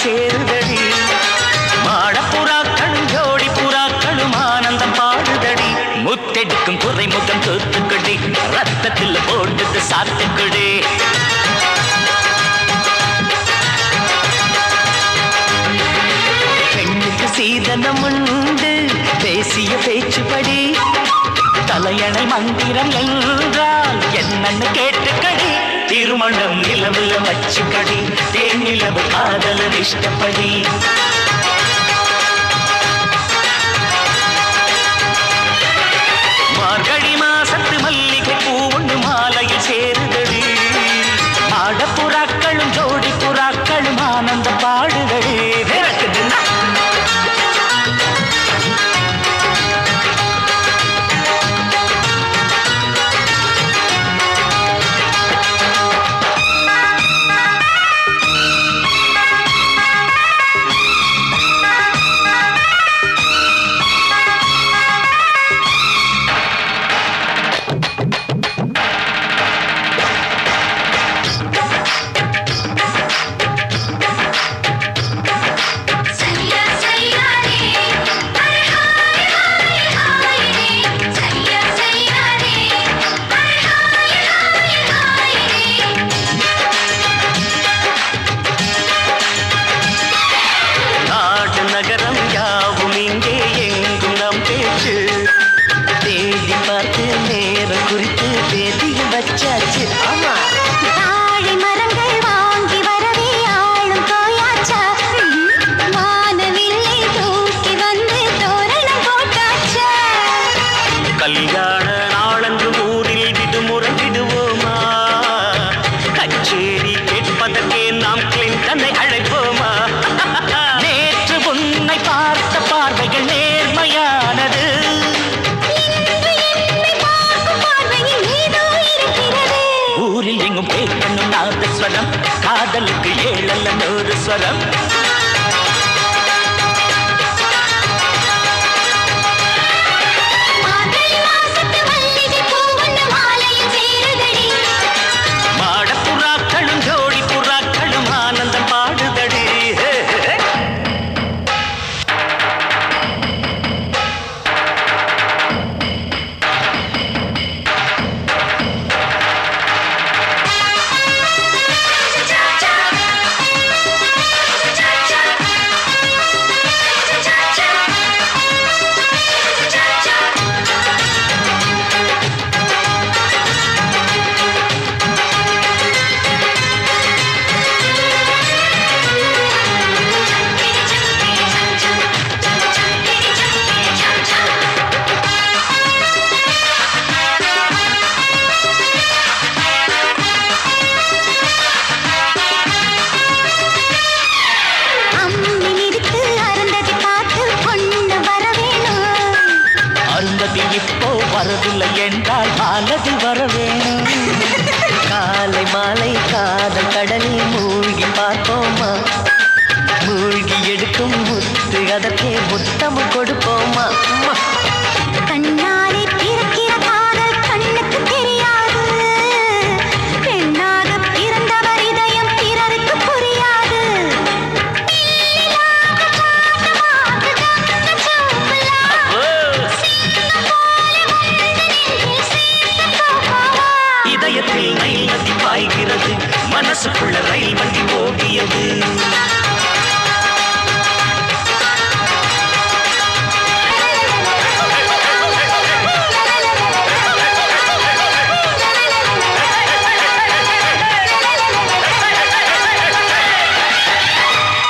சேருதடி மாடப்புறாக்களும் ஜோடி புறாக்களும் ஆனந்தம் பாடுதடி முத்தெடுக்கும் துறைமுகம் தூத்துக்குடி ரத்தத்தில் போட்டது சாத்துக்குடி பெண்ணுக்கு சீதனம் உண்டு பேசிய பேச்சுப்படி தலையணை மந்திரம் என்றால் என்னன்னு கேட்டுக்கடி திருமணம் நிலவுல வச்சுக்கடி தேன் நிலவு காதலர் இஷ்டப்படி மார்கழி மாசத்து மல்லிகை பூ ஒன்று மாலையில் சேருதடி ஆடப்புறாக்களும் ஜோடி புறாக்களும் ஆனந்த பாடுதடி கல்யாண நாளன்று ஊரில் விடுமுறை விடுவோமா கச்சேரி கேட்பதற்கே நாம் கிளின்டனை அழைப்போமா நேற்று உன்னை பார்த்த பார்வைகள் நேர்மையானது ஊரில் எங்கும் கேட்கணும் நாதஸ்வரம் காதலுக்கு 7 அல்ல 100 ஸ்வரம் இப்போ வரவில்லை என்றால் மாலதி வர வேணும் காலை மாலை காதல் கடலில் மூழ்கி பார்ப்போமா மூழ்கி எடுக்கும் முத்து அதற்கே முத்து